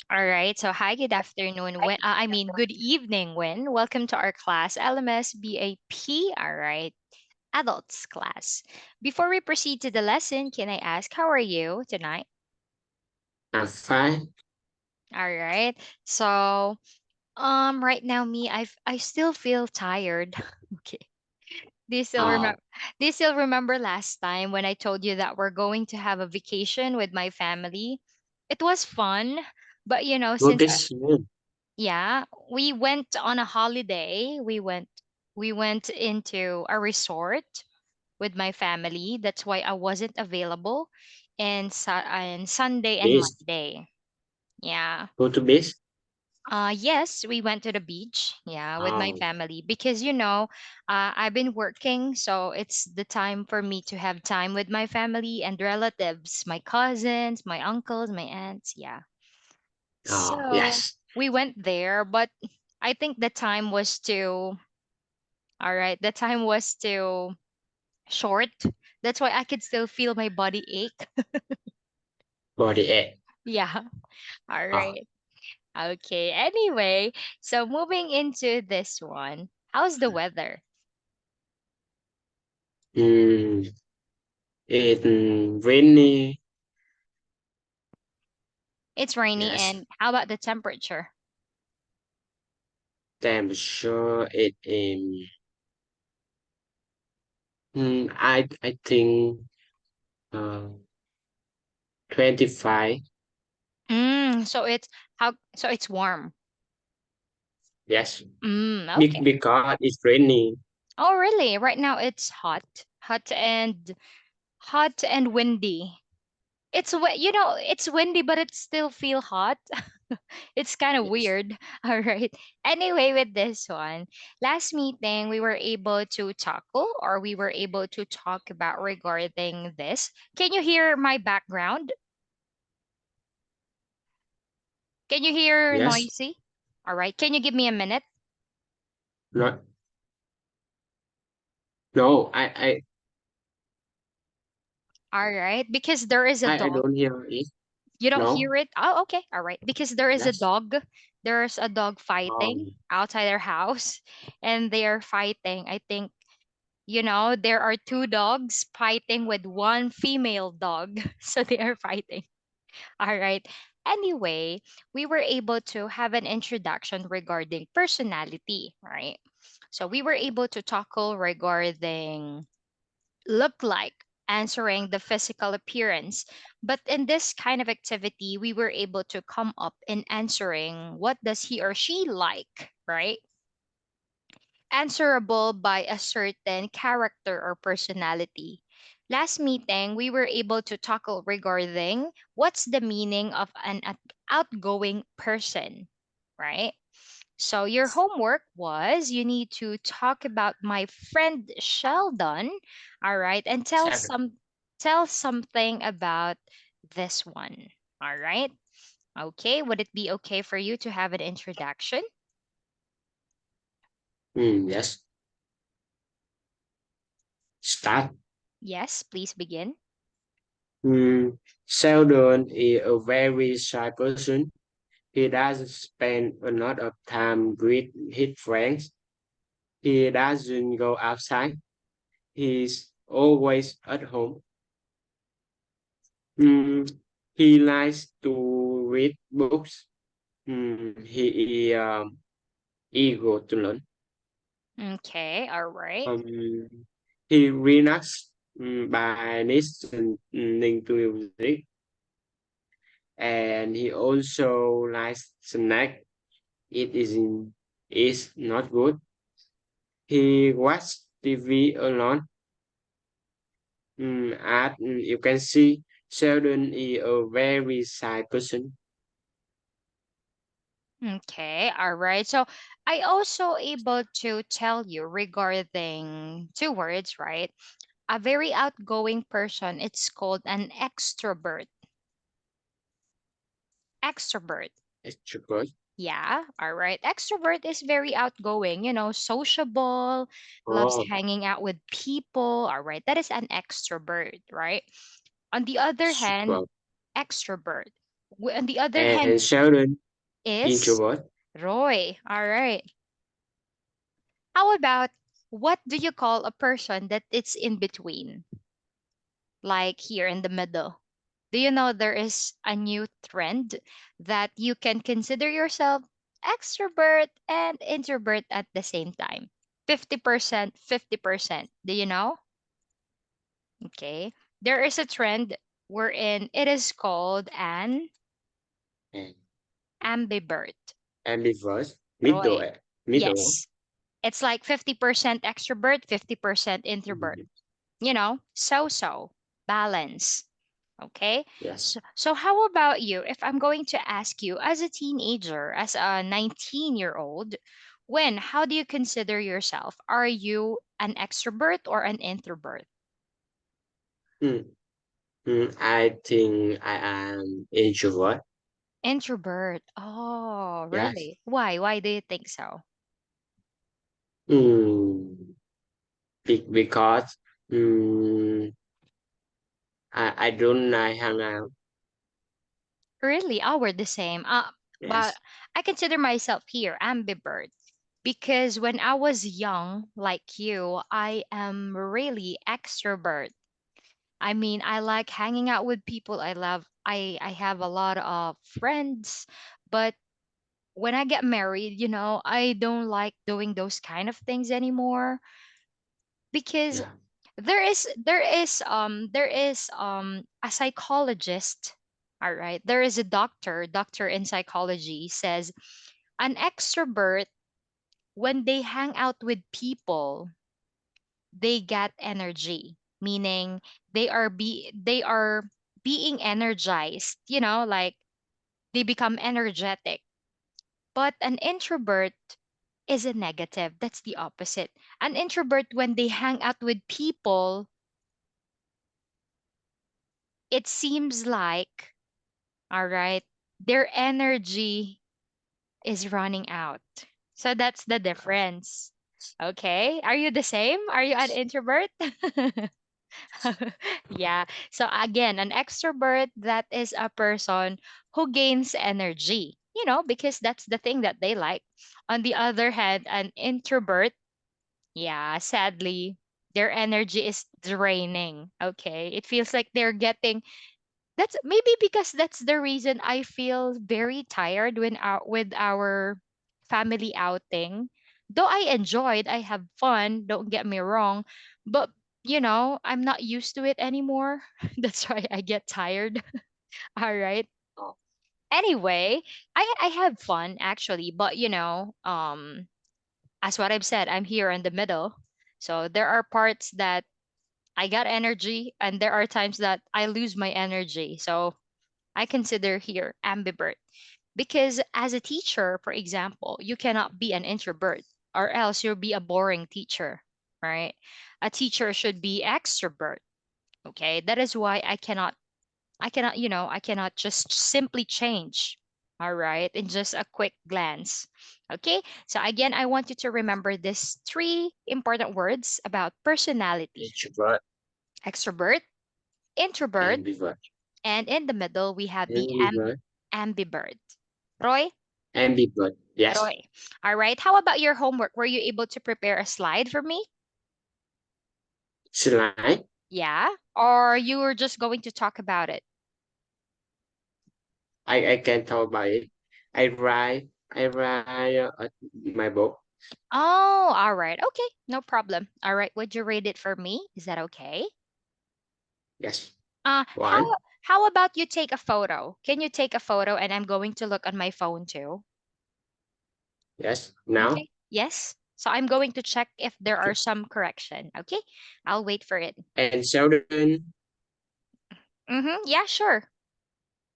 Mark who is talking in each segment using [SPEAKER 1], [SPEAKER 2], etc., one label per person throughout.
[SPEAKER 1] All right. So, hi, good afternoon. Good evening, Win. Welcome to our class, LMS BAP. All right. Adults class. Before we proceed to the lesson, can I ask, how are you tonight?
[SPEAKER 2] I'm fine.
[SPEAKER 1] All right. So, right now, I still feel tired. Okay. Do you still
[SPEAKER 2] Oh,
[SPEAKER 1] remember? Do you still remember last time when I told you that we're going to have a vacation with my family? It was fun, but
[SPEAKER 2] good
[SPEAKER 1] since
[SPEAKER 2] this soon.
[SPEAKER 1] yeah, we went on a holiday. We went into a resort with my family. That's why I wasn't available and Sunday and
[SPEAKER 2] Beach.
[SPEAKER 1] Monday. Yeah.
[SPEAKER 2] Go to beach.
[SPEAKER 1] Yes, we went to the beach, yeah, with my
[SPEAKER 2] Oh,
[SPEAKER 1] family because I've been working, so it's the time for me to have time with my family and relatives, my cousins, my uncles, my aunts, yeah.
[SPEAKER 2] oh,
[SPEAKER 1] So
[SPEAKER 2] yes.
[SPEAKER 1] we went there, but I think the time was too short. That's why I could still feel my body ache.
[SPEAKER 2] Body ache.
[SPEAKER 1] Yeah. All
[SPEAKER 2] Oh,
[SPEAKER 1] right. Okay. Anyway, so moving into this one, how's the weather?
[SPEAKER 2] mm, it rainy.
[SPEAKER 1] It's rainy,
[SPEAKER 2] Yes.
[SPEAKER 1] and how about the temperature?
[SPEAKER 2] Temperature it I think uh 25.
[SPEAKER 1] So it's warm.
[SPEAKER 2] Yes.
[SPEAKER 1] Okay.
[SPEAKER 2] Because it's rainy.
[SPEAKER 1] Oh, really? Right now it's hot and windy. It's windy, but it still feel hot. It's kind of
[SPEAKER 2] Yes.
[SPEAKER 1] weird. All right. Anyway, with this one, last meeting we were able to talk about regarding this. Can you hear my background? Can you hear
[SPEAKER 2] Yes.
[SPEAKER 1] noisy? All right. Can you give me a minute?
[SPEAKER 2] No, no,
[SPEAKER 1] All right. Because there is a
[SPEAKER 2] I
[SPEAKER 1] dog.
[SPEAKER 2] don't hear it.
[SPEAKER 1] You don't
[SPEAKER 2] No.
[SPEAKER 1] hear it? Oh, okay. All right. Because there is a
[SPEAKER 2] Yes.
[SPEAKER 1] dog. There's a dog fighting
[SPEAKER 2] Um,
[SPEAKER 1] outside their house, and they are fighting. I think, there are two dogs fighting with one female dog. So they are fighting. All right. Anyway, we were able to have an introduction regarding personality, right? So we were able to tackle regarding look like, answering the physical appearance. But in this kind of activity, we were able to come up in answering what does he or she like, right? Answerable by a certain character or personality. Last meeting, we were able to tackle regarding what's the meaning of an outgoing person, right? So your homework was you need to talk about my friend Sheldon, all right, and
[SPEAKER 2] seven.
[SPEAKER 1] tell something about this one. All right? Okay, would it be okay for you to have an introduction?
[SPEAKER 2] Yes. Start.
[SPEAKER 1] Yes, please begin.
[SPEAKER 2] Sheldon is a very shy person. He doesn't spend a lot of time with his friends. He doesn't go outside. He's always at home. Mm, he likes to read books. He is eager to learn.
[SPEAKER 1] Okay, all right.
[SPEAKER 2] He relaxes by listening to music, and he also likes snack. It is not good. He watches TV alone. You can see Sheldon is a very shy person.
[SPEAKER 1] Okay, all right. So I also able to tell you regarding two words, right? A very outgoing person, it's called an extrovert. Extrovert.
[SPEAKER 2] Extrovert.
[SPEAKER 1] Yeah, all right. Extrovert is very outgoing, sociable, loves
[SPEAKER 2] Oh,
[SPEAKER 1] hanging out with people. All right. That is an extrovert, right? On the other hand,
[SPEAKER 2] extrovert.
[SPEAKER 1] extrovert. On the other hand,
[SPEAKER 2] and Sheldon,
[SPEAKER 1] is
[SPEAKER 2] introvert.
[SPEAKER 1] Roy. All right. How about what do you call a person that it's in between, like here in the middle? Do you know there is a new trend that you can consider yourself extrovert and introvert at the same time? 50%, 50%. Do you know? Okay. There is a trend wherein it is called an
[SPEAKER 2] And
[SPEAKER 1] ambivert.
[SPEAKER 2] ambivert,
[SPEAKER 1] Roy.
[SPEAKER 2] middle.
[SPEAKER 1] Yes. It's like 50% extrovert, 50% introvert.
[SPEAKER 2] Mhm.
[SPEAKER 1] So balance. Okay.
[SPEAKER 2] Yes.
[SPEAKER 1] So how about you? If I'm going to ask you as a teenager, as a 19-year-old, how do you consider yourself? Are you an extrovert or an introvert?
[SPEAKER 2] Mm. I think I am introvert.
[SPEAKER 1] Introvert. Oh,
[SPEAKER 2] Yes.
[SPEAKER 1] really? Why? Why do you think so?
[SPEAKER 2] Mm. Because I don't like hang out.
[SPEAKER 1] Really? Oh, we're the same. But
[SPEAKER 2] Yes.
[SPEAKER 1] I consider myself here ambivert because when I was young, like you, I am really extrovert. I mean, I like hanging out with people. I have a lot of friends, but when I get married, I don't like doing those kind of things anymore because
[SPEAKER 2] Yeah.
[SPEAKER 1] there is a psychologist. All right, there is a doctor in psychology says an extrovert, when they hang out with people, they get energy, meaning they are being energized, like they become energetic. But an introvert is a negative. That's the opposite. An introvert, when they hang out with people, it seems like, all right, their energy is running out. So that's the difference. Okay. Are you the same? Are you an introvert? Yeah. So again, an extrovert, that is a person who gains energy, because that's the thing that they like. On the other hand, an introvert, yeah, sadly, their energy is draining. Okay. It feels like they're getting that's maybe because that's the reason I feel very tired with our family outing. Though I enjoyed, I have fun, don't get me wrong, but I'm not used to it anymore. That's why I get tired. All right.
[SPEAKER 2] Oh,
[SPEAKER 1] Anyway, I have fun actually, but as what I've said, I'm here in the middle. So there are parts that I got energy and there are times that I lose my energy. So I consider here ambivert because as a teacher, for example, you cannot be an introvert or else you'll be a boring teacher, right? A teacher should be extrovert. Okay, that is why I cannot just simply change. All right, in just a quick glance. Okay, so again, I want you to remember these three important words about personality:
[SPEAKER 2] introvert,
[SPEAKER 1] extrovert, introvert,
[SPEAKER 2] ambivert,
[SPEAKER 1] and in the middle we have the
[SPEAKER 2] ambivert,
[SPEAKER 1] ambivert. Roy?
[SPEAKER 2] ambivert. Yes.
[SPEAKER 1] Roy. All right. How about your homework? Were you able to prepare a slide for me?
[SPEAKER 2] Slide.
[SPEAKER 1] Yeah. Or you were just going to talk about it?
[SPEAKER 2] I can talk about it. I write my book.
[SPEAKER 1] Oh, all right. Okay. No problem. All right. Would you read it for me? Is that okay?
[SPEAKER 2] Yes.
[SPEAKER 1] Uh, how
[SPEAKER 2] One.
[SPEAKER 1] how about you take a photo? Can you take a photo and I'm going to look on my phone too?
[SPEAKER 2] Yes. Now.
[SPEAKER 1] Okay. Yes. So I'm going to check if there are
[SPEAKER 2] Okay.
[SPEAKER 1] some correction. Okay. I'll wait for it.
[SPEAKER 2] And Sheldon.
[SPEAKER 1] Mm-hmm. Yeah, sure.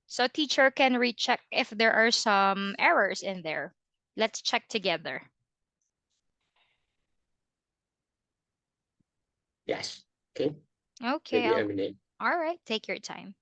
[SPEAKER 1] So teacher can recheck if there are some errors in there. Let's check together.
[SPEAKER 2] Yes. Okay.
[SPEAKER 1] Okay,
[SPEAKER 2] Maybe a minute.
[SPEAKER 1] all right, take your time.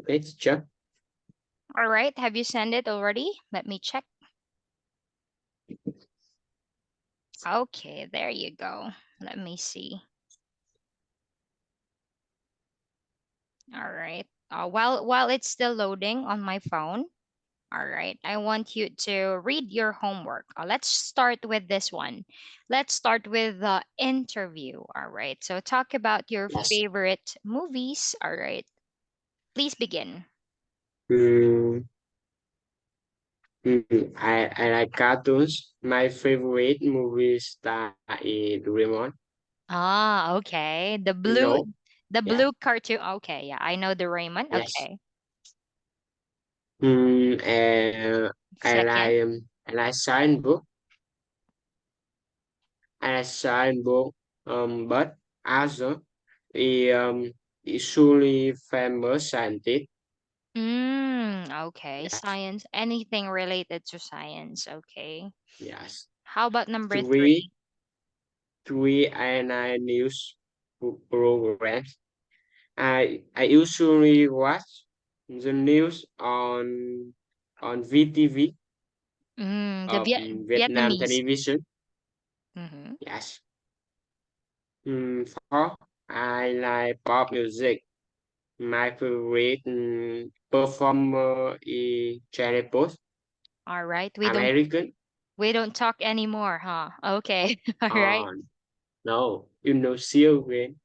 [SPEAKER 2] Okay, teacher.
[SPEAKER 1] All right. Have you sent it already? Let me check. Okay, there you go. Let me see. All right. While it's still loading on my phone, all right, I want you to read your homework. Let's start with this one. Let's start with the interview. All right. So talk about your
[SPEAKER 2] Yes.
[SPEAKER 1] favorite movies. All right. Please begin.
[SPEAKER 2] Mm, I like cartoons. My favorite movie star is Doraemon.
[SPEAKER 1] Ah, okay.
[SPEAKER 2] You know?
[SPEAKER 1] The
[SPEAKER 2] Yeah.
[SPEAKER 1] blue cartoon. Okay, yeah, I know the Raymond.
[SPEAKER 2] Yes.
[SPEAKER 1] Okay.
[SPEAKER 2] And
[SPEAKER 1] Second.
[SPEAKER 2] I like science book. I like science book. But also is truly famous scientist.
[SPEAKER 1] Okay.
[SPEAKER 2] Yes.
[SPEAKER 1] Science. Anything related to science. Okay.
[SPEAKER 2] Yes.
[SPEAKER 1] How about number
[SPEAKER 2] Three,
[SPEAKER 1] three?
[SPEAKER 2] three, and I news programs. I usually watch the news on VTV
[SPEAKER 1] The
[SPEAKER 2] of Vietnam
[SPEAKER 1] Vietnamese.
[SPEAKER 2] television.
[SPEAKER 1] Mm-hmm.
[SPEAKER 2] Yes. Four, I like pop music. My favorite performer is Charlie Puth,
[SPEAKER 1] All right.
[SPEAKER 2] American.
[SPEAKER 1] We don't talk anymore, huh? Okay. All right.
[SPEAKER 2] No, you know Sylvain.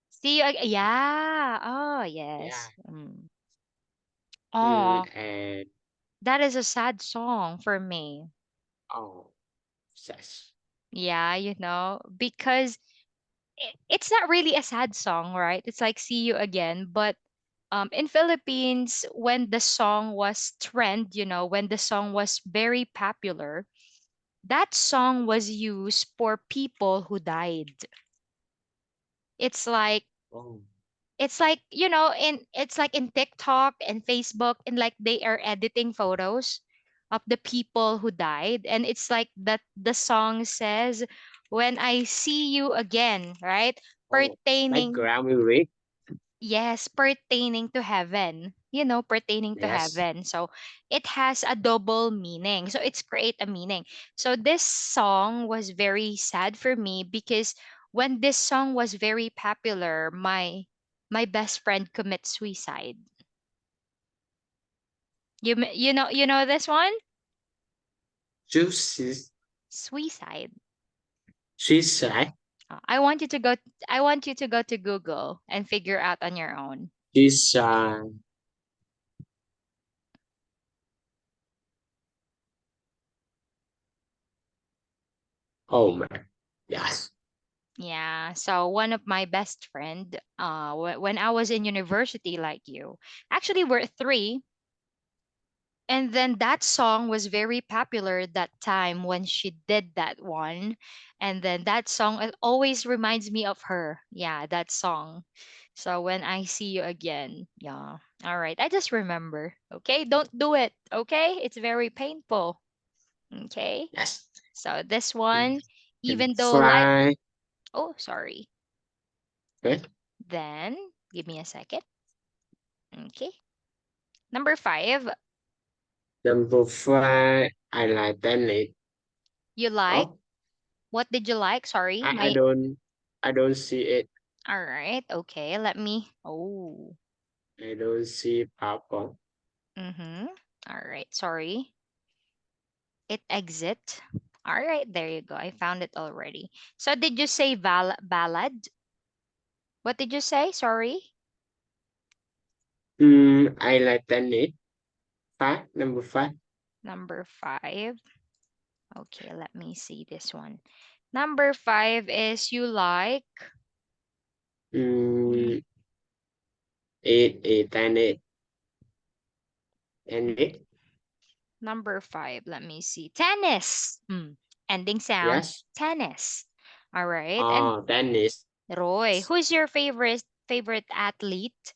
[SPEAKER 1] See you. Yeah. Oh,
[SPEAKER 2] Yeah.
[SPEAKER 1] yes. Oh,
[SPEAKER 2] And
[SPEAKER 1] that is a sad song for me.
[SPEAKER 2] oh, yes.
[SPEAKER 1] Yeah, because it's not really a sad song, right? It's like "See You Again," but in Philippines, when the song was trend, when the song was very popular, that song was used for people who died. It's like
[SPEAKER 2] Oh,
[SPEAKER 1] it's like in TikTok and Facebook, and like they are editing photos of the people who died, and it's like that the song says, "When I see you again," right?
[SPEAKER 2] oh,
[SPEAKER 1] Pertaining
[SPEAKER 2] background music.
[SPEAKER 1] Yes, pertaining to heaven. Pertaining to
[SPEAKER 2] Yes.
[SPEAKER 1] heaven. So it has a double meaning. So it's create a meaning. So this song was very sad for me because when this song was very popular, my best friend commit suicide. You know this one?
[SPEAKER 2] Juicy,
[SPEAKER 1] Suicide.
[SPEAKER 2] suicide.
[SPEAKER 1] I want you to go I want you to go to Google and figure out on your own.
[SPEAKER 2] This oh man. Yes.
[SPEAKER 1] Yeah, so one of my best friend, when I was in university, like you, actually we're three, and then that song was very popular that time when she did that one, and then that song it always reminds me of her. Yeah, that song. So when I see you again, yeah. All right, I just remember. Okay, don't do it. Okay, it's very painful. Okay,
[SPEAKER 2] Yes.
[SPEAKER 1] so this one,
[SPEAKER 2] And
[SPEAKER 1] even though life.
[SPEAKER 2] fly.
[SPEAKER 1] Oh, sorry.
[SPEAKER 2] Okay.
[SPEAKER 1] Then, give me a second. Okay. Number five,
[SPEAKER 2] Number five, I like tennis.
[SPEAKER 1] you like.
[SPEAKER 2] Oh,
[SPEAKER 1] What did you like? Sorry.
[SPEAKER 2] I don't I don't see it.
[SPEAKER 1] All right. Okay. Let me. Oh.
[SPEAKER 2] I don't see purple.
[SPEAKER 1] Mm-hmm. All right. Sorry. It exit. All right. There you go. I found it already. So, did you say ballad? What did you say? Sorry.
[SPEAKER 2] I like tennis. Five, number five.
[SPEAKER 1] Number five. Okay. Let me see this one. Number five is you like.
[SPEAKER 2] Mm, eight, tennis. Tennis.
[SPEAKER 1] Number five, let me see. Tennis. Ending sound.
[SPEAKER 2] Yes.
[SPEAKER 1] Tennis. All right. And
[SPEAKER 2] Oh, tennis.
[SPEAKER 1] Roy, who's your favorite athlete?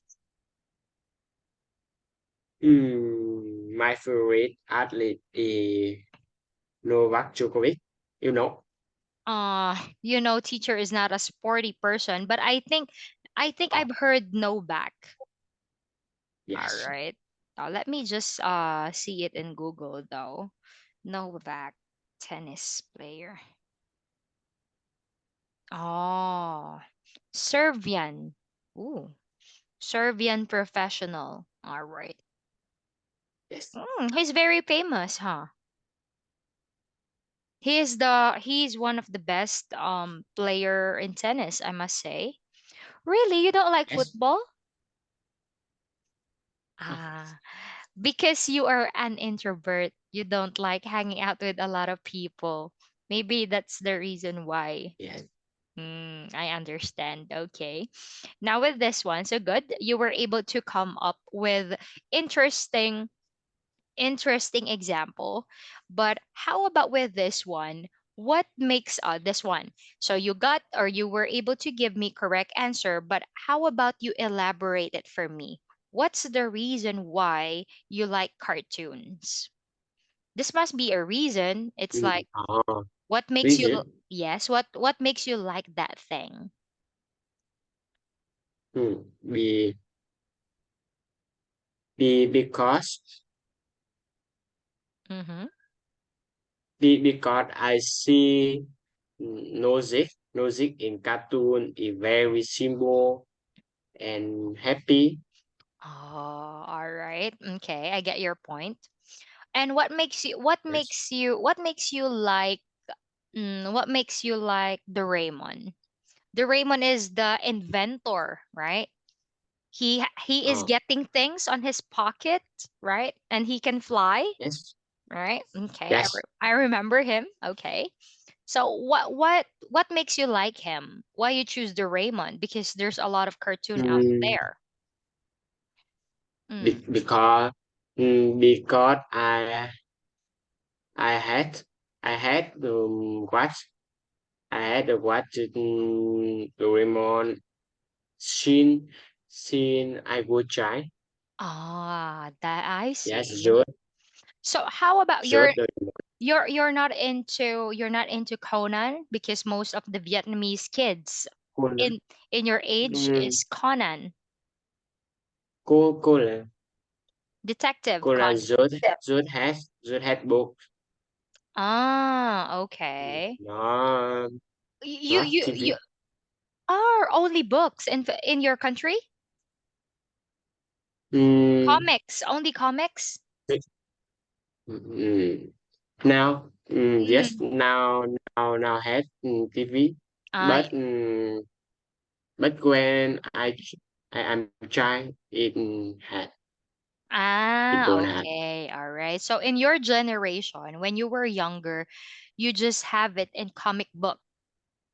[SPEAKER 2] My favorite athlete is Novak Djokovic. You know?
[SPEAKER 1] Teacher is not a sporty person, but I think I've heard no back. All
[SPEAKER 2] Yes.
[SPEAKER 1] right. Let me just see it in Google though. Novak, tennis player. Oh, Serbian. Ooh, Serbian professional. All right.
[SPEAKER 2] Yes.
[SPEAKER 1] He's very famous, huh? He's one of the best player in tennis, I must say. Really, you don't like
[SPEAKER 2] Yes.
[SPEAKER 1] football? Ah, because you are an introvert, you don't like hanging out with a lot of people. Maybe that's the reason why.
[SPEAKER 2] Yes.
[SPEAKER 1] I understand. Okay. Now with this one, so good. You were able to come up with interesting interesting example. But how about with this one? What makes this one? So you got or you were able to give me correct answer, but how about you elaborate it for me? What's the reason why you like cartoons? This must be a reason. It's like
[SPEAKER 2] Oh,
[SPEAKER 1] what makes you
[SPEAKER 2] reason.
[SPEAKER 1] yes, what makes you like that thing?
[SPEAKER 2] Be, because
[SPEAKER 1] Mm-hmm.
[SPEAKER 2] because I see logic in cartoon is very simple and happy.
[SPEAKER 1] Oh, all right. Okay, I get your point. And
[SPEAKER 2] Yes.
[SPEAKER 1] what makes you like the Raymond? The Raymond is the inventor, right? He is
[SPEAKER 2] Oh,
[SPEAKER 1] getting things on his pocket, right? And he can fly,
[SPEAKER 2] yes.
[SPEAKER 1] right? Okay,
[SPEAKER 2] Yes.
[SPEAKER 1] I remember him. Okay. So what makes you like him? Why you choose the Raymond? Because there's a lot of cartoon out
[SPEAKER 2] Mm,
[SPEAKER 1] there. Mm.
[SPEAKER 2] because because I had I had watch I had watch Doraemon since I was child.
[SPEAKER 1] Ah, that I
[SPEAKER 2] Yes,
[SPEAKER 1] see.
[SPEAKER 2] just
[SPEAKER 1] So how about
[SPEAKER 2] just the
[SPEAKER 1] you're not into Conan because most of the Vietnamese kids
[SPEAKER 2] Conan.
[SPEAKER 1] in your age
[SPEAKER 2] Ừm,
[SPEAKER 1] is Conan,
[SPEAKER 2] cô là
[SPEAKER 1] Detective
[SPEAKER 2] cô là
[SPEAKER 1] Conan.
[SPEAKER 2] just had book.
[SPEAKER 1] Ah, okay.
[SPEAKER 2] Nó
[SPEAKER 1] You
[SPEAKER 2] not
[SPEAKER 1] you you
[SPEAKER 2] TV.
[SPEAKER 1] are only books in your country?
[SPEAKER 2] Ừm,
[SPEAKER 1] Comics, only comics?
[SPEAKER 2] ừm, now yes
[SPEAKER 1] Mm.
[SPEAKER 2] now had TV,
[SPEAKER 1] Ah,
[SPEAKER 2] but when I am child it had it don't have.
[SPEAKER 1] okay. All right. So in your generation, when you were younger, you just have it in comic book.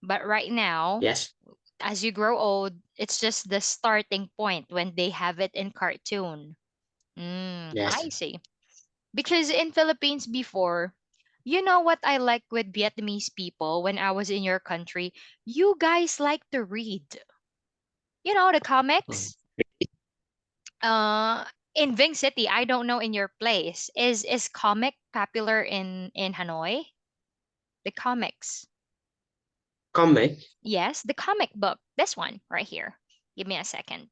[SPEAKER 1] But right now,
[SPEAKER 2] Yes,
[SPEAKER 1] as you grow old, it's just the starting point when they have it in cartoon.
[SPEAKER 2] yes.
[SPEAKER 1] I see. Because in Philippines before, you know what I like with Vietnamese people when I was in your country? You guys like to read. You know the
[SPEAKER 2] Ừm,
[SPEAKER 1] comics? Uh in Ving City, I don't know in your place. Is comic popular in Hanoi? The comics.
[SPEAKER 2] comic
[SPEAKER 1] Yes, the comic book. This one right here. Give me a second.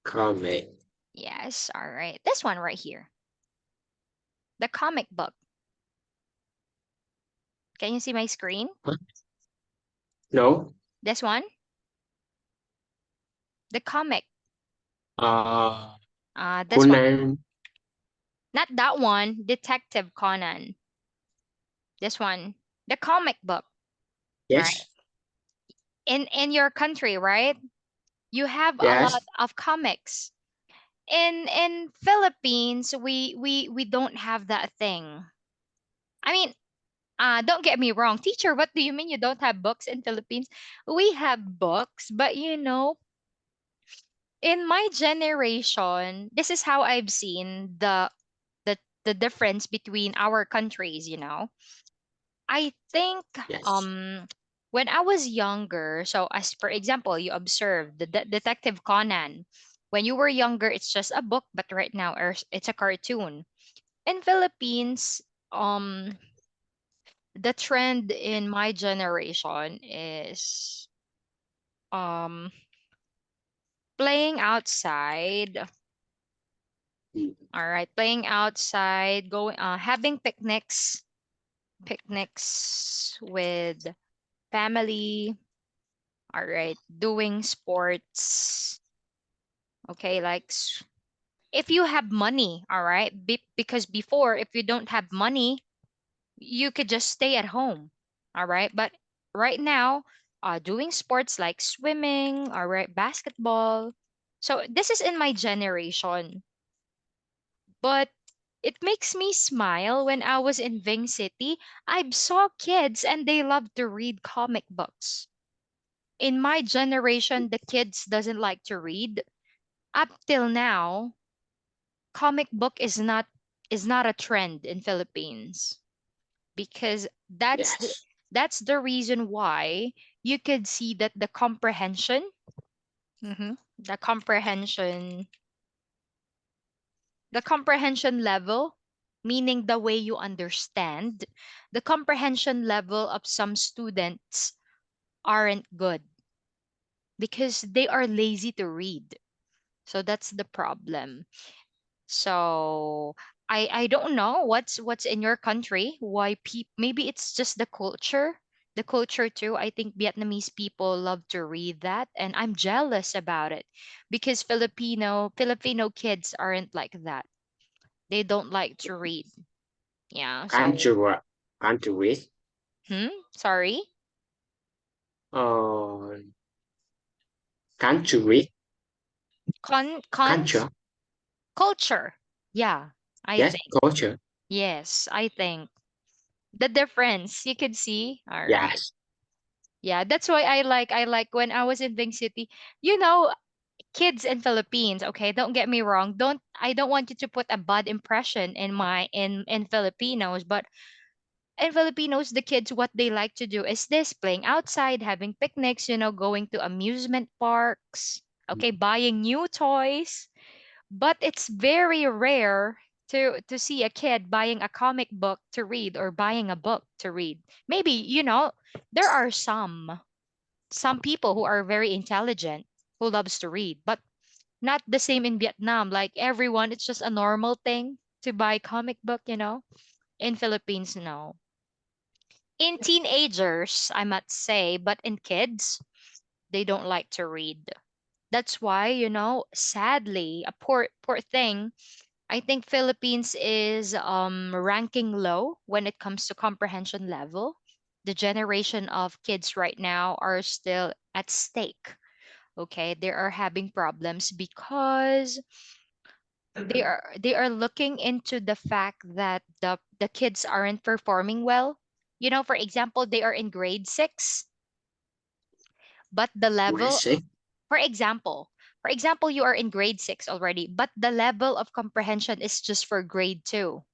[SPEAKER 2] comic.
[SPEAKER 1] Yes, all right. This one right here. The comic book. Can you see my screen?
[SPEAKER 2] Huh? No.
[SPEAKER 1] This one? The comic.
[SPEAKER 2] Uh,
[SPEAKER 1] This one.
[SPEAKER 2] Conan.
[SPEAKER 1] Not that one. Detective Conan. This one. The comic book. Right.
[SPEAKER 2] Yes,
[SPEAKER 1] In your country, right? You have a lot
[SPEAKER 2] yes.
[SPEAKER 1] of comics. In Philippines, we don't have that thing. I mean, don't get me wrong, teacher. What do you mean you don't have books in Philippines? We have books, but in my generation, this is how I've seen the the difference between our countries. I think
[SPEAKER 2] Yes,
[SPEAKER 1] um when I was younger, so as for example, you observed the Detective Conan. When you were younger, it's just a book, but right now it's a cartoon. In Philippines, um the trend in my generation is Um, playing outside.
[SPEAKER 2] Mm,
[SPEAKER 1] All right, playing outside, going, having picnics with family. All right, doing sports. Okay, like if you have money, all right, because before, if you don't have money, you could just stay at home, all right. But right now, doing sports like swimming, all right, basketball. So this is in my generation, but it makes me smile. When I was in Ving City, I saw kids and they love to read comic books. In my generation, the kids doesn't like to read. Up till now, comic book is not a trend in Philippines, because
[SPEAKER 2] yes,
[SPEAKER 1] that's the reason why you could see that mhm, the comprehension the comprehension level, meaning the way you understand, the comprehension level of some students aren't good because they are lazy to read. So that's the problem. So I don't know what's in your country, why maybe it's just the culture too. I think Vietnamese people love to read that, and I'm jealous about it because Filipino kids aren't like that. They don't like to read. Yeah.
[SPEAKER 2] can't
[SPEAKER 1] So,
[SPEAKER 2] you can't you read?
[SPEAKER 1] sorry.
[SPEAKER 2] Uh, can't you read? Can't
[SPEAKER 1] Cons
[SPEAKER 2] you?
[SPEAKER 1] culture. Yeah, I
[SPEAKER 2] Yes,
[SPEAKER 1] think.
[SPEAKER 2] culture.
[SPEAKER 1] Yes, I think the difference you could see. All right.
[SPEAKER 2] Yes.
[SPEAKER 1] Yeah, that's why I like when I was in Bing City. You know, kids in Philippines, okay, don't get me wrong. I don't want you to put a bad impression in Filipinos, but in Filipinos, the kids, what they like to do is this: playing outside, having picnics, going to amusement parks, okay, buying new toys. But it's very rare to see a kid buying a comic book to read or buying a book to read. Maybe, there are some people who are very intelligent who loves to read, but not the same in Vietnam. Like everyone, it's just a normal thing to buy comic book. In Philippines, no. In teenagers, I must say, but in kids, they don't like to read. That's why, sadly, a poor thing. I think Philippines is ranking low when it comes to comprehension level. The generation of kids right now are still at stake. Okay, they are having problems because they are looking into the fact that the kids aren't performing well. For example, they are in grade 6, but the level,
[SPEAKER 2] Basic.
[SPEAKER 1] for example, you are in grade 6 already, but the level of comprehension is just for grade 2,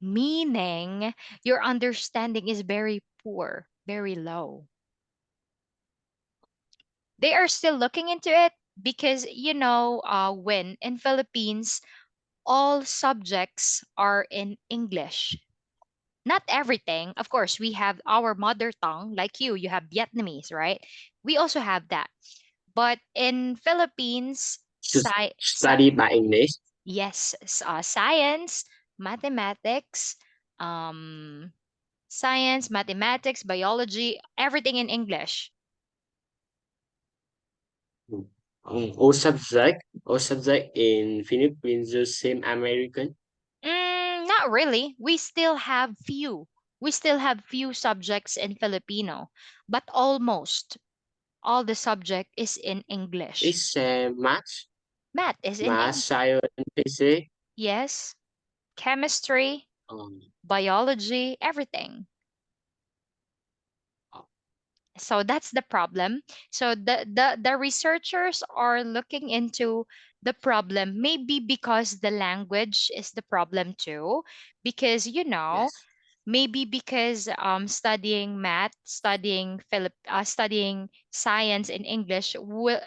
[SPEAKER 1] meaning your understanding is very poor, very low. They are still looking into it because, when in Philippines, all subjects are in English. Not everything. Of course, we have our mother tongue, like you have Vietnamese, right? We also have that. But in Philippines,
[SPEAKER 2] To study by English.
[SPEAKER 1] yes, science, mathematics, um, biology, everything in English.
[SPEAKER 2] Mm. All subject in Philippines the same American.
[SPEAKER 1] Not really. We still have few subjects in Filipino, but almost all the subject is in English.
[SPEAKER 2] It's math,
[SPEAKER 1] Math is in
[SPEAKER 2] math,
[SPEAKER 1] English.
[SPEAKER 2] science, physics.
[SPEAKER 1] Yes, chemistry,
[SPEAKER 2] Um,
[SPEAKER 1] biology, everything. So that's the problem. So the researchers are looking into the problem, maybe because the language is the problem too, because
[SPEAKER 2] yes.
[SPEAKER 1] maybe because studying math, studying science in English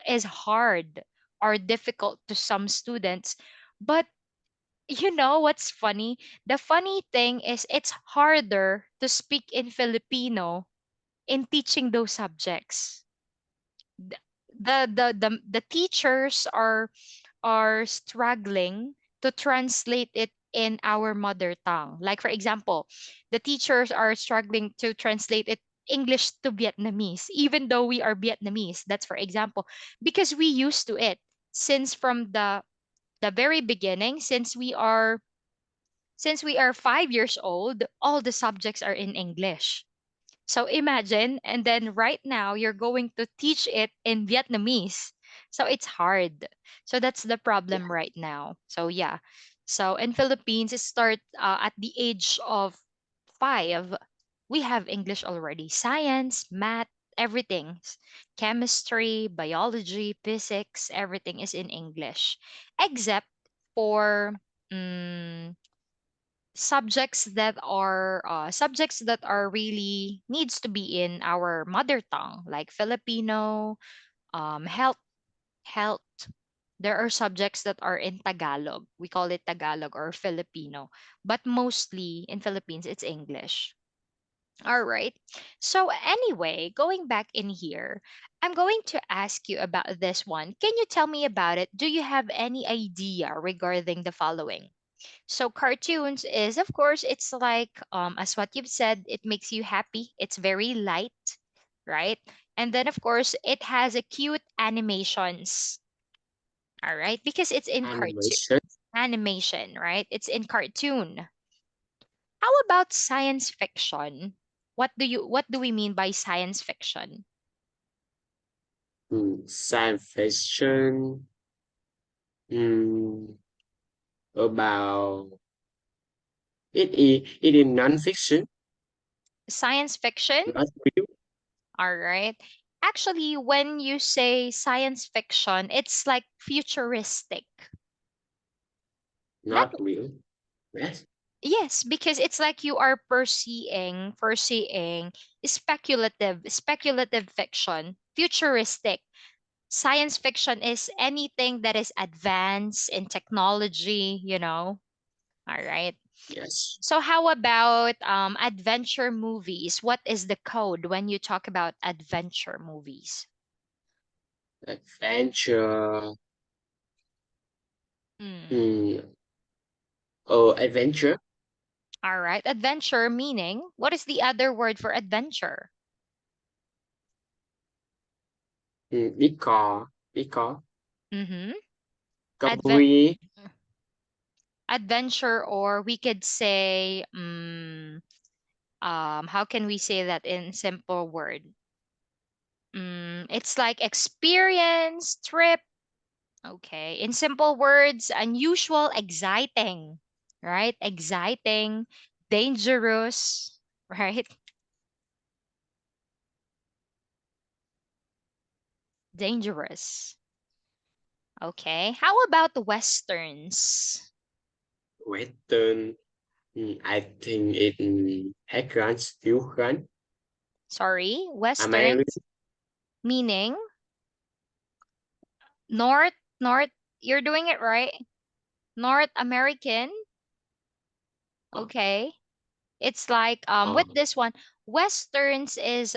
[SPEAKER 1] is hard or difficult to some students. But what's funny? The funny thing is it's harder to speak in Filipino in teaching those subjects. th- the teachers are struggling to translate it in our mother tongue. Like for example, the teachers are struggling to translate it English to Vietnamese, even though we are Vietnamese. That's for example, because we used to it since from the very beginning, since we are 5 years old, all the subjects are in English. So imagine, and then right now you're going to teach it in Vietnamese. So it's hard. So that's the problem
[SPEAKER 2] Yeah.
[SPEAKER 1] right now. So yeah. So in Philippines, it start at the age of 5. We have English already. Science, math, everything. Chemistry, biology, physics, everything is in English. Except for mm, subjects that are really needs to be in our mother tongue, like Filipino, health. There are subjects that are in Tagalog. We call it Tagalog or Filipino, but mostly in Philippines it's English. All right. So anyway, going back in here, I'm going to ask you about this one. Can you tell me about it? Do you have any idea regarding the following? So cartoons is, of course, it's like as what you've said, it makes you happy. It's very light, right? And then of course it has a cute animations. All right, because it's in cartoon
[SPEAKER 2] Animation,
[SPEAKER 1] animation, right? It's in cartoon. How about science fiction? What do we mean by science fiction?
[SPEAKER 2] science fiction, mm, about it is non-fiction,
[SPEAKER 1] Science fiction?
[SPEAKER 2] not real,
[SPEAKER 1] All right. Actually, when you say science fiction, it's like futuristic. Not
[SPEAKER 2] not real. Yes,
[SPEAKER 1] Yes, because it's like you are foreseeing speculative fiction, futuristic. Science fiction is anything that is advanced in technology. All right.
[SPEAKER 2] yes.
[SPEAKER 1] So how about adventure movies? What is the code when you talk about adventure movies?
[SPEAKER 2] Adventure,
[SPEAKER 1] Hmm.
[SPEAKER 2] mm, oh, adventure,
[SPEAKER 1] All right. Adventure meaning, what is the other word for adventure?
[SPEAKER 2] because,
[SPEAKER 1] Mm-hmm.
[SPEAKER 2] Kabui,
[SPEAKER 1] Adventure, or we could say how can we say that in simple word? It's like experience trip. Okay, in simple words, unusual, exciting, right? Exciting, dangerous, right? Dangerous. Okay, how about the westerns?
[SPEAKER 2] Western, I think it Hackran, Fusion,
[SPEAKER 1] Sorry, westerns
[SPEAKER 2] American,
[SPEAKER 1] meaning north. You're doing it right. North American.
[SPEAKER 2] uh,
[SPEAKER 1] Okay. It's like
[SPEAKER 2] uh,
[SPEAKER 1] with this one, westerns is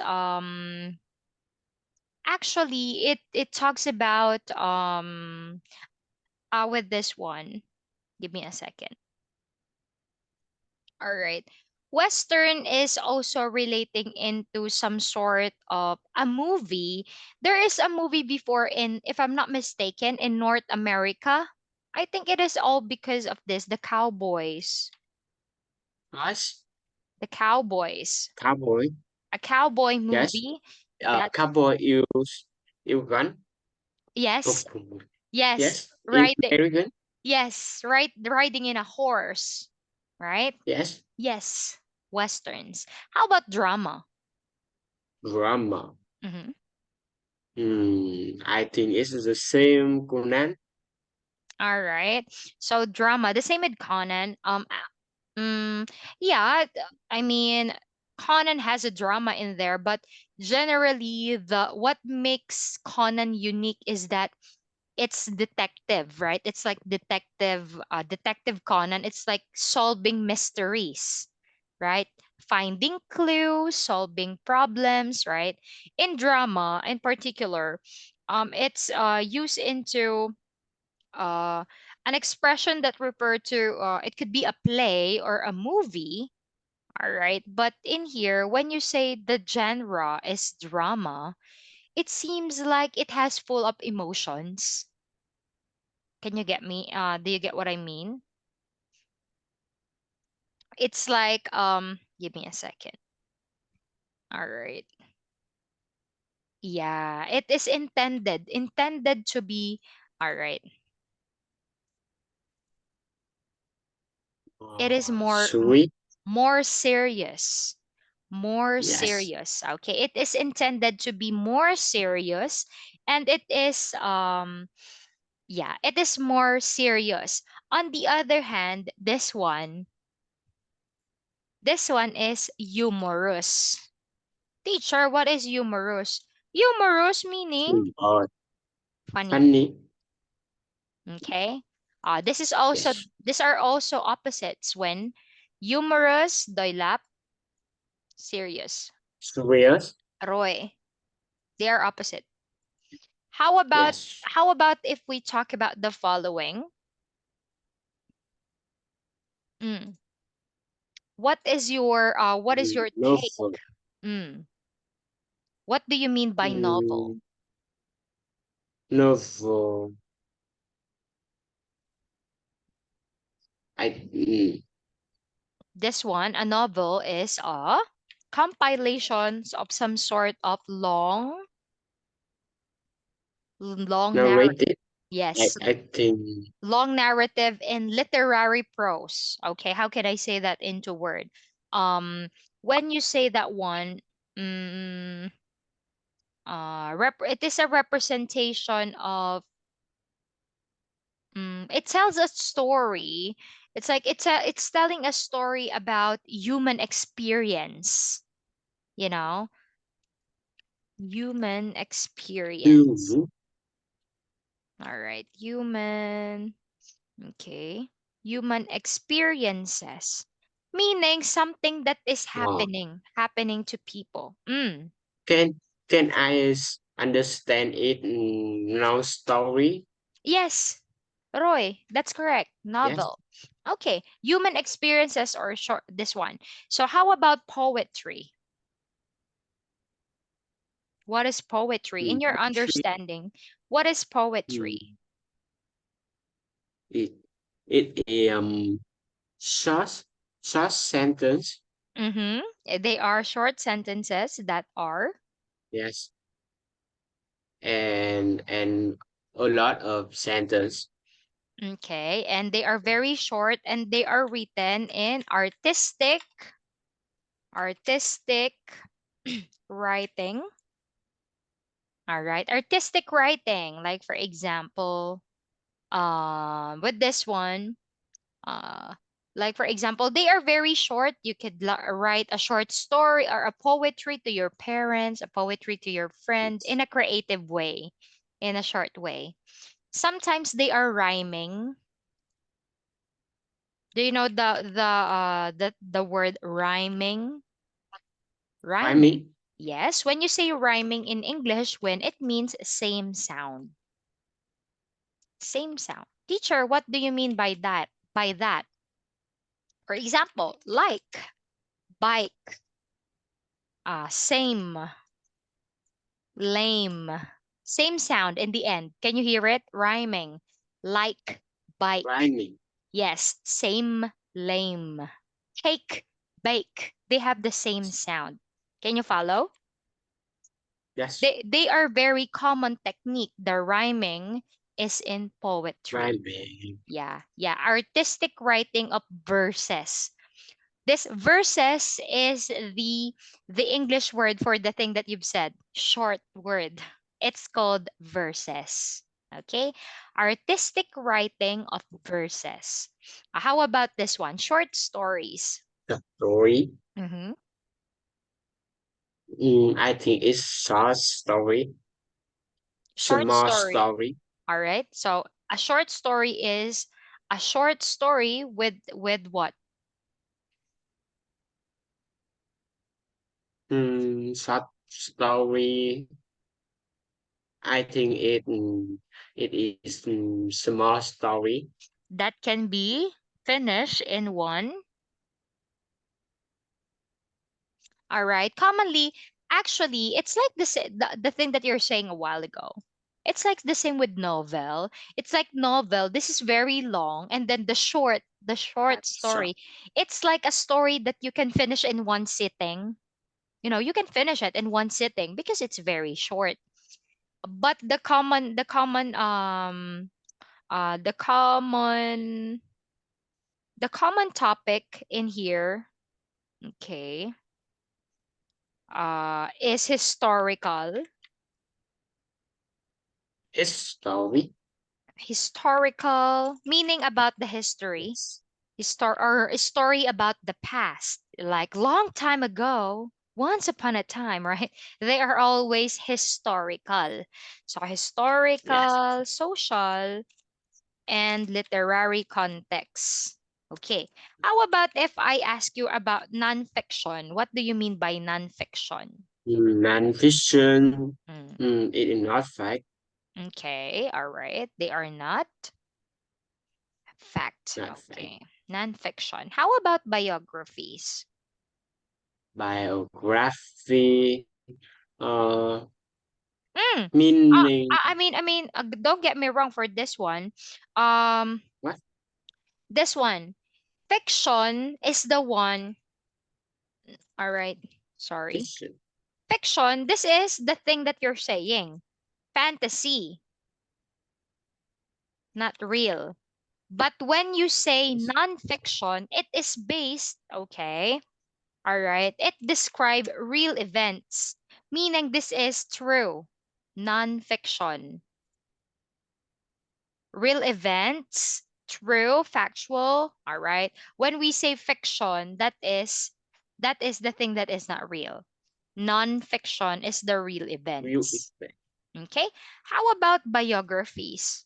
[SPEAKER 1] actually it talks about with this one. Give me a second. All right. Western is also relating into some sort of a movie. There is a movie before in, if I'm not mistaken, in North America. I think it is all because of this, the Cowboys.
[SPEAKER 2] Us,
[SPEAKER 1] The Cowboys.
[SPEAKER 2] Cowboy,
[SPEAKER 1] A cowboy
[SPEAKER 2] yes,
[SPEAKER 1] movie that
[SPEAKER 2] Cowboy use gun,
[SPEAKER 1] yes, yes,
[SPEAKER 2] yes, in
[SPEAKER 1] right.
[SPEAKER 2] American,
[SPEAKER 1] Yes, right, riding in a horse, right?
[SPEAKER 2] yes,
[SPEAKER 1] Yes, westerns. How about drama?
[SPEAKER 2] drama.
[SPEAKER 1] Mm-hmm.
[SPEAKER 2] I think it's the same Conan.
[SPEAKER 1] All right. So drama, the same with Conan. Yeah, I mean, Conan has a drama in there, but generally, the what makes Conan unique is that it's detective, right? It's like detective Conan. It's like solving mysteries, right? finding clues, solving problems, right? In drama, in particular, it's used into uh, an expression that refer to it could be a play or a movie. All right, but in here, when you say the genre is drama, it seems like it has full of emotions. Can you get me? Do you get what I mean? It's like give me a second. All right. Yeah, it is intended to be all right. It is
[SPEAKER 2] Sweet.
[SPEAKER 1] more serious. More
[SPEAKER 2] Yes.
[SPEAKER 1] serious. Okay. It is intended to be more serious, and it is yeah, it is more serious. On the other hand, this one is humorous. Teacher, what is humorous? Humorous meaning
[SPEAKER 2] Or
[SPEAKER 1] funny.
[SPEAKER 2] funny.
[SPEAKER 1] Okay. This is also
[SPEAKER 2] Yes.
[SPEAKER 1] these are also opposites when humorous, doylap, serious.
[SPEAKER 2] Serious.
[SPEAKER 1] Roy. They are opposite. How about
[SPEAKER 2] Yes.
[SPEAKER 1] how about if we talk about the following? Mm. What is your take?
[SPEAKER 2] Novel.
[SPEAKER 1] Mm. What do you mean by novel?
[SPEAKER 2] Mm, novel. I
[SPEAKER 1] This one, a novel is a compilations of some sort of long narrative.
[SPEAKER 2] narrated.
[SPEAKER 1] Yes,
[SPEAKER 2] I think
[SPEAKER 1] long narrative in literary prose. Okay, how can I say that into word? When you say that one, mm, it is a representation of. It tells a story. It's like it's telling a story about human experience. You know, human experience.
[SPEAKER 2] you
[SPEAKER 1] All right, human. Okay. Human experiences, meaning something that is
[SPEAKER 2] uh,
[SPEAKER 1] happening to people. Mm.
[SPEAKER 2] can understand it now story?
[SPEAKER 1] Yes, Roy, that's correct.
[SPEAKER 2] Yes.
[SPEAKER 1] Novel. Okay, human experiences or short this one. So how about poetry? What is poetry? In your
[SPEAKER 2] Poetry.
[SPEAKER 1] understanding, what is poetry?
[SPEAKER 2] Mm, it it short short sentence.
[SPEAKER 1] Mm-hmm. They are short sentences that are
[SPEAKER 2] Yes. And a lot of sentence.
[SPEAKER 1] okay, and they are very short and they are written in artistic writing. All right, artistic writing. Like for example, with this one, uh, like for example, they are very short. You could write a short story or a poetry to your parents, a poetry to your friend
[SPEAKER 2] Yes.
[SPEAKER 1] in a creative way, in a short way. Sometimes they are rhyming. Do you know the word rhyming? Rhyming.
[SPEAKER 2] Rhyming.
[SPEAKER 1] Yes, when you say rhyming in English, when it means same sound. Same sound. Teacher, what do you mean by that? By that. For example, like, bike, same, lame. Same sound in the end. Can you hear it? Rhyming. Like, bike.
[SPEAKER 2] Rhyming.
[SPEAKER 1] Yes, same, lame. Cake, bake. They have the same sound. Can you follow?
[SPEAKER 2] Yes.
[SPEAKER 1] They are very common technique. The rhyming is in poetry.
[SPEAKER 2] Rhyming.
[SPEAKER 1] Yeah, yeah. Artistic writing of verses. This verses is the English word for the thing that you've said. Short word. It's called verses. Okay? Artistic writing of verses. How about this one? Short stories.
[SPEAKER 2] The story.
[SPEAKER 1] Mm-hmm.
[SPEAKER 2] I think it's short story.
[SPEAKER 1] Short
[SPEAKER 2] Small
[SPEAKER 1] story.
[SPEAKER 2] story.
[SPEAKER 1] All right. So a short story is a short story with what?
[SPEAKER 2] Short story. I think it is small story.
[SPEAKER 1] That can be finished in one. All right. Commonly, actually, it's like the thing that you're saying a while ago. It's like the same with novel. It's like novel. This is very long, and then the short
[SPEAKER 2] Short.
[SPEAKER 1] story. It's like a story that you can finish in one sitting. You know, you can finish it in one sitting because it's very short. But the common topic in here, okay, is historical.
[SPEAKER 2] It's story.
[SPEAKER 1] Historical meaning about the history,
[SPEAKER 2] Yes.
[SPEAKER 1] or a story about the past, like long time ago, once upon a time, right? They are always historical. So
[SPEAKER 2] Yes.
[SPEAKER 1] historical, social, and literary context. Okay. How about if I ask you about nonfiction? What do you mean by nonfiction?
[SPEAKER 2] Non-fiction.
[SPEAKER 1] Mm,
[SPEAKER 2] It is not fact.
[SPEAKER 1] okay, all right. They are not fact.
[SPEAKER 2] Not fact.
[SPEAKER 1] Okay. Nonfiction. How about biographies?
[SPEAKER 2] Biography.
[SPEAKER 1] Mm.
[SPEAKER 2] Meaning
[SPEAKER 1] Don't get me wrong for this one. Um,
[SPEAKER 2] what?
[SPEAKER 1] this one, fiction is the one. All right. Sorry.
[SPEAKER 2] Fiction.
[SPEAKER 1] Fiction, this is the thing that you're saying. Fantasy, not real. But when you say
[SPEAKER 2] Yes.
[SPEAKER 1] nonfiction, it is based, okay, all right, it describe real events, meaning this is true. Nonfiction, real events, true, factual, all right. When we say fiction, that is the thing that is not real. Nonfiction is the real
[SPEAKER 2] Real
[SPEAKER 1] events.
[SPEAKER 2] effect.
[SPEAKER 1] Okay. How about biographies?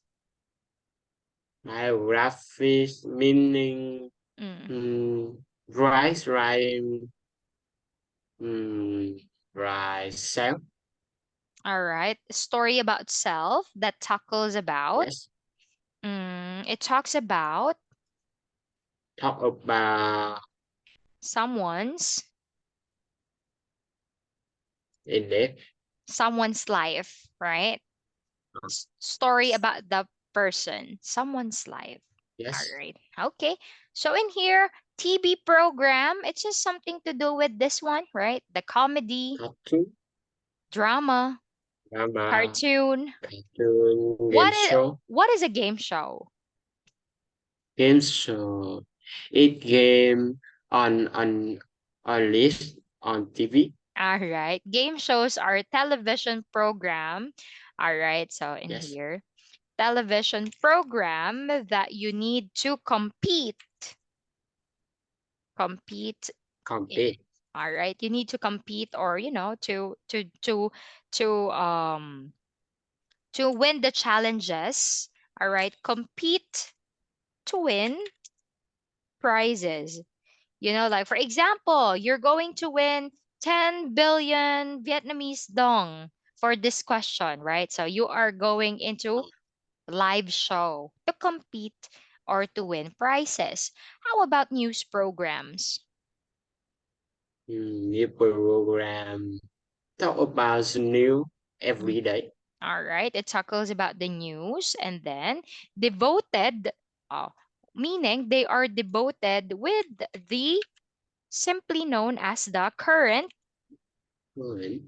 [SPEAKER 2] Biographies meaning
[SPEAKER 1] Mm.
[SPEAKER 2] rise, rhyme, rise, self.
[SPEAKER 1] All right. Story about self that tackles about.
[SPEAKER 2] Yes.
[SPEAKER 1] It talks about
[SPEAKER 2] Talk about
[SPEAKER 1] someone's
[SPEAKER 2] in it.
[SPEAKER 1] someone's life, right? Story about the person, someone's life. All
[SPEAKER 2] Yes.
[SPEAKER 1] right. Okay. So in here, TV program, it's just something to do with this one, right? The comedy,
[SPEAKER 2] Cartoon,
[SPEAKER 1] drama,
[SPEAKER 2] drama,
[SPEAKER 1] cartoon.
[SPEAKER 2] cartoon, game
[SPEAKER 1] What is
[SPEAKER 2] show,
[SPEAKER 1] what is a game show?
[SPEAKER 2] game show. It game on list on TV.
[SPEAKER 1] All right. Game shows are television program. All right. So in
[SPEAKER 2] Yes.
[SPEAKER 1] here, television program that you need to compete in.
[SPEAKER 2] Compete.
[SPEAKER 1] All right. You need to compete, or to win the challenges. All right. Compete to win prizes. Like for example, you're going to win 10 billion Vietnamese dong for this question, right? So you are going into live show to compete or to win prizes. How about news programs?
[SPEAKER 2] New program. Talk about the new
[SPEAKER 1] Mm,
[SPEAKER 2] every day.
[SPEAKER 1] all right, it tackles about the news, and then devoted, uh, meaning they are devoted with the simply known as the
[SPEAKER 2] Current event.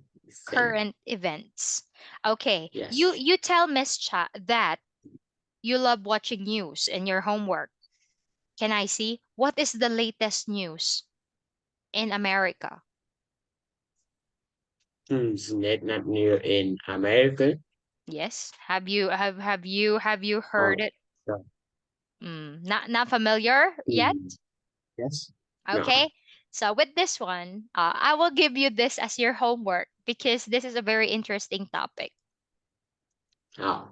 [SPEAKER 1] current events. Okay, you
[SPEAKER 2] Yes.
[SPEAKER 1] you tell Miss Cha that you love watching news in your homework. Can I see what is the latest news in America?
[SPEAKER 2] Net not new in America.
[SPEAKER 1] Yes. Have you heard
[SPEAKER 2] Oh,
[SPEAKER 1] it?
[SPEAKER 2] so,
[SPEAKER 1] Not familiar yet?
[SPEAKER 2] mm, yes. No.
[SPEAKER 1] Okay. So with this one, I will give you this as your homework because this is a very interesting topic.
[SPEAKER 2] Oh.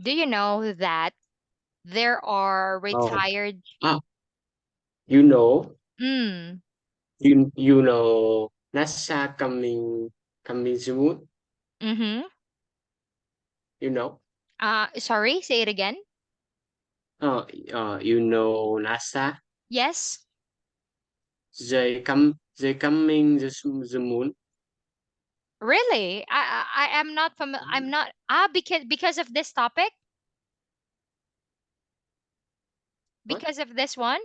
[SPEAKER 1] Do you know that there are
[SPEAKER 2] Oh.
[SPEAKER 1] retired?
[SPEAKER 2] Ah, you know.
[SPEAKER 1] Mm,
[SPEAKER 2] You know NASA coming soon.
[SPEAKER 1] Mm-hmm.
[SPEAKER 2] You know.
[SPEAKER 1] Sorry, say it again.
[SPEAKER 2] Uh, you know NASA.
[SPEAKER 1] Yes.
[SPEAKER 2] They coming the moon.
[SPEAKER 1] Really? I am not familiar. I'm not. Because of this topic,
[SPEAKER 2] What?
[SPEAKER 1] because of this one.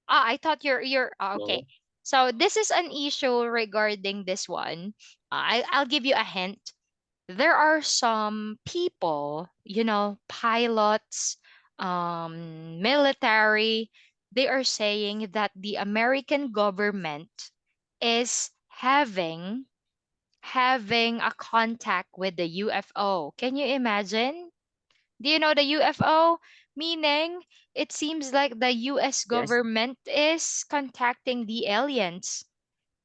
[SPEAKER 1] I thought okay.
[SPEAKER 2] No.
[SPEAKER 1] So this is an issue regarding this one. I'll give you a hint. There are some people, pilots, military. They are saying that the American government is having a contact with the UFO. Can you imagine? Do you know the UFO? Meaning, it seems like the US
[SPEAKER 2] Yes.
[SPEAKER 1] government is contacting the aliens.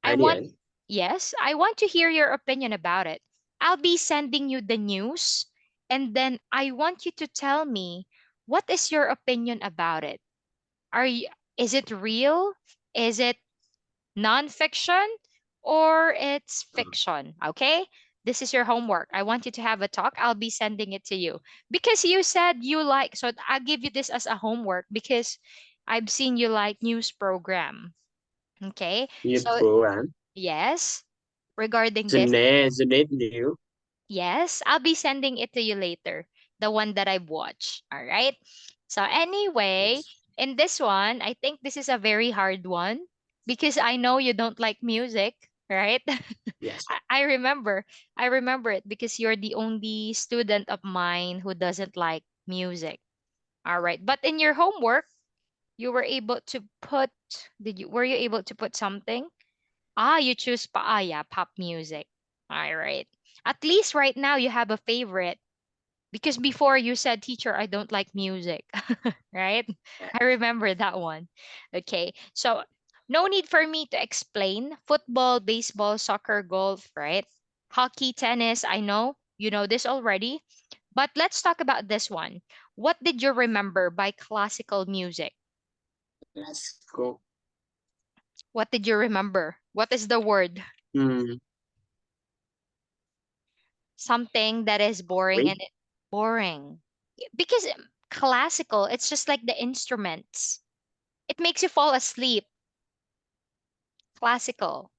[SPEAKER 1] I want,
[SPEAKER 2] Alien.
[SPEAKER 1] yes, I want to hear your opinion about it. I'll be sending you the news, and then I want you to tell me what is your opinion about it. Is it real? Is it nonfiction, or it's
[SPEAKER 2] Uh,
[SPEAKER 1] fiction? Okay? This is your homework. I want you to have a talk. I'll be sending it to you. Because you said you like, so I'll give you this as a homework because I've seen you like news program. Okay?
[SPEAKER 2] Youth
[SPEAKER 1] So,
[SPEAKER 2] program.
[SPEAKER 1] yes, regarding this,
[SPEAKER 2] The net new.
[SPEAKER 1] yes, I'll be sending it to you later. The one that I've watched. All right? So, anyway,
[SPEAKER 2] Yes.
[SPEAKER 1] in this one, I think this is a very hard one because I know you don't like music, right?
[SPEAKER 2] Yes.
[SPEAKER 1] I remember. I remember it because you're the only student of mine who doesn't like music. All right. But in your homework, you were able to put were you able to put something? You choose yeah, pop music. All right. At least right now you have a favorite because before you said, teacher, I don't like music. Right? I remember that one. Okay. So no need for me to explain football, baseball, soccer, golf, right? Hockey, tennis, I know you know this already. But let's talk about this one. What did you remember by classical music?
[SPEAKER 2] Let's go.
[SPEAKER 1] What did you remember? What is the word?
[SPEAKER 2] Hmm.
[SPEAKER 1] Something that is boring
[SPEAKER 2] Wait.
[SPEAKER 1] and boring. Because classical, it's just like the instruments. It makes you fall asleep. Classical,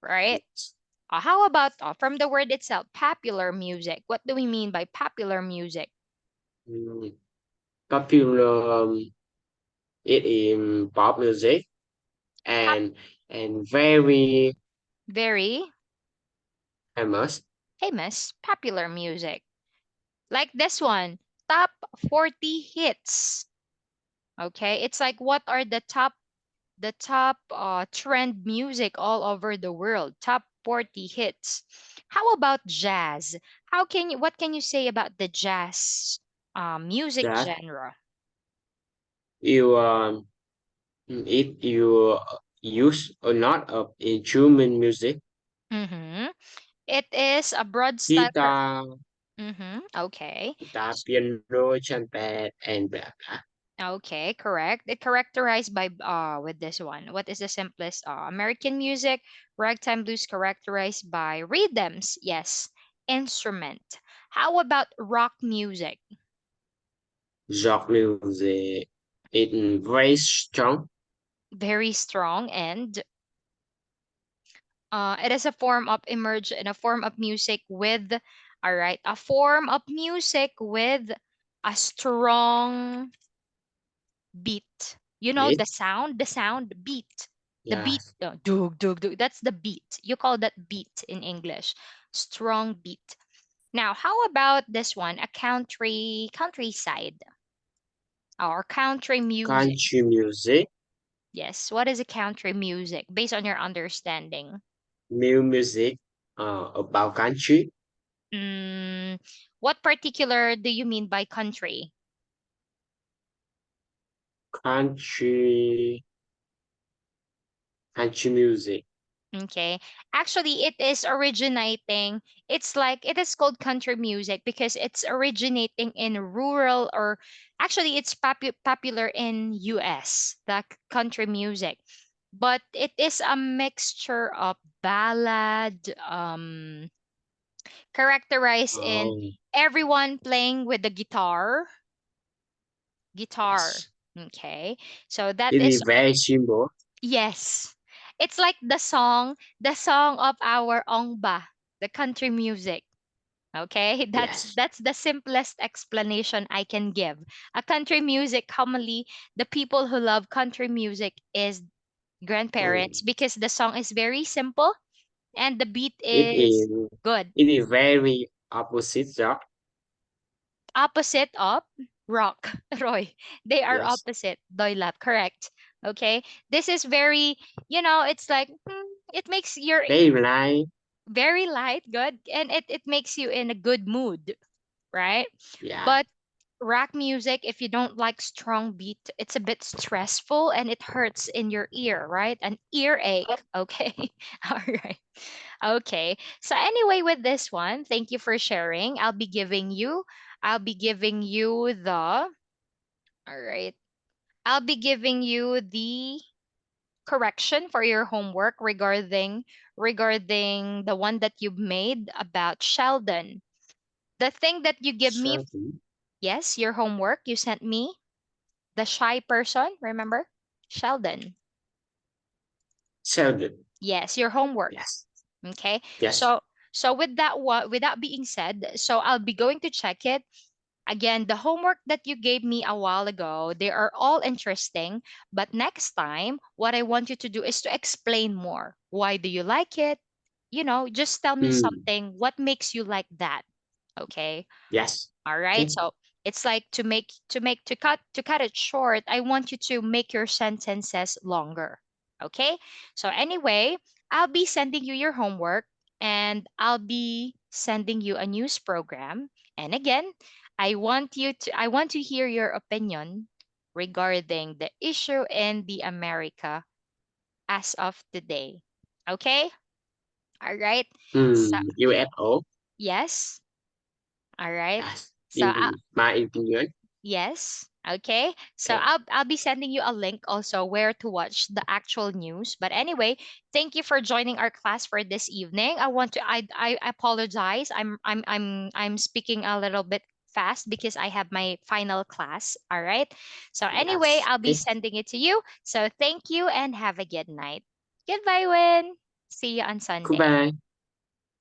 [SPEAKER 1] right?
[SPEAKER 2] Yes.
[SPEAKER 1] How about from the word itself, popular music? What do we mean by popular music?
[SPEAKER 2] Hmm. Popular. It is pop music
[SPEAKER 1] Pop,
[SPEAKER 2] and very
[SPEAKER 1] very
[SPEAKER 2] famous.
[SPEAKER 1] famous popular music. Like this one, top 40 hits. Okay, it's like what are the top trend music all over the world, top 40 hits. How about jazz? What can you say about the jazz music
[SPEAKER 2] That
[SPEAKER 1] genre?
[SPEAKER 2] you it you use a lot of instrument music,
[SPEAKER 1] Mm-hmm. It is a broad style.
[SPEAKER 2] guitar,
[SPEAKER 1] Mm-hmm. Okay.
[SPEAKER 2] piano, trumpet, and blah blah.
[SPEAKER 1] Okay, correct. It characterized by with this one. What is the simplest American music? Ragtime blues characterized by rhythms. Yes. Instrument. How about rock music?
[SPEAKER 2] Rock music. It's very strong.
[SPEAKER 1] Very strong, and it is a form of emerge in a form of music with, all right, a form of music with a strong beat. You know
[SPEAKER 2] Beat.
[SPEAKER 1] the sound beat, the beat,
[SPEAKER 2] Yes.
[SPEAKER 1] dug dug dug. That's the beat. You call that beat in English, strong beat. Now, how about this one? A countryside or country music.
[SPEAKER 2] Country music.
[SPEAKER 1] Yes, what is a country music based on your understanding?
[SPEAKER 2] New music. About country.
[SPEAKER 1] Mm, what particular do you mean by country?
[SPEAKER 2] Country. Country music.
[SPEAKER 1] Okay. Actually, it is originating. It's like it is called country music because it's originating in rural, or actually it's popular in US, the country music. but it is a mixture of ballad, characterized in
[SPEAKER 2] Oh,
[SPEAKER 1] everyone playing with the guitar.
[SPEAKER 2] yes.
[SPEAKER 1] Okay, so that
[SPEAKER 2] It
[SPEAKER 1] is,
[SPEAKER 2] is very simple.
[SPEAKER 1] yes, it's like the song of our ongba, the country music. Okay,
[SPEAKER 2] Yes.
[SPEAKER 1] that's the simplest explanation I can give. A country music, commonly the people who love country music is grandparents,
[SPEAKER 2] Mm.
[SPEAKER 1] because the song is very simple and the beat
[SPEAKER 2] It
[SPEAKER 1] is
[SPEAKER 2] is
[SPEAKER 1] good.
[SPEAKER 2] it is very opposite job.
[SPEAKER 1] Opposite of rock, Roy. They are
[SPEAKER 2] Yes.
[SPEAKER 1] opposite. Doylap, correct. Okay. This is very, it's like, it makes your
[SPEAKER 2] They like
[SPEAKER 1] very light, good, and it makes you in a good mood, right?
[SPEAKER 2] yeah.
[SPEAKER 1] But rock music, if you don't like strong beat, it's a bit stressful and it hurts in your ear, right? An earache. Okay. All right. Okay. So anyway, with this one, thank you for sharing. I'll be giving you the all right. I'll be giving you the correction for your homework regarding the one that you made about Sheldon. The thing that you give me,
[SPEAKER 2] Certain.
[SPEAKER 1] yes, your homework you sent me, the shy person, remember? Sheldon.
[SPEAKER 2] Seldom.
[SPEAKER 1] Yes, your homework.
[SPEAKER 2] Yes.
[SPEAKER 1] Okay.
[SPEAKER 2] Yes.
[SPEAKER 1] So with that being said, so I'll be going to check it. Again, the homework that you gave me a while ago, they are all interesting, but next time what I want you to do is to explain more. Why do you like it? Just tell me
[SPEAKER 2] Mm.
[SPEAKER 1] something. What makes you like that? Okay?
[SPEAKER 2] Yes.
[SPEAKER 1] All right.
[SPEAKER 2] Okay.
[SPEAKER 1] So it's like to cut it short, I want you to make your sentences longer. Okay? So anyway, I'll be sending you your homework and I'll be sending you a news program. And again, I want to hear your opinion regarding the issue in the America as of today. Okay? All right. So
[SPEAKER 2] UFO.
[SPEAKER 1] yes. All right.
[SPEAKER 2] Yes.
[SPEAKER 1] So
[SPEAKER 2] In my opinion.
[SPEAKER 1] yes. Okay. So
[SPEAKER 2] Okay.
[SPEAKER 1] I'll be sending you a link also where to watch the actual news. But anyway, thank you for joining our class for this evening. I apologize. I'm speaking a little bit fast because I have my final class. All right. So anyway,
[SPEAKER 2] Yes.
[SPEAKER 1] I'll be
[SPEAKER 2] Okay.
[SPEAKER 1] sending it to you. So thank you and have a good night. Goodbye, Win. See you on Sunday.
[SPEAKER 2] Goodbye.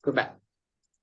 [SPEAKER 2] Goodbye.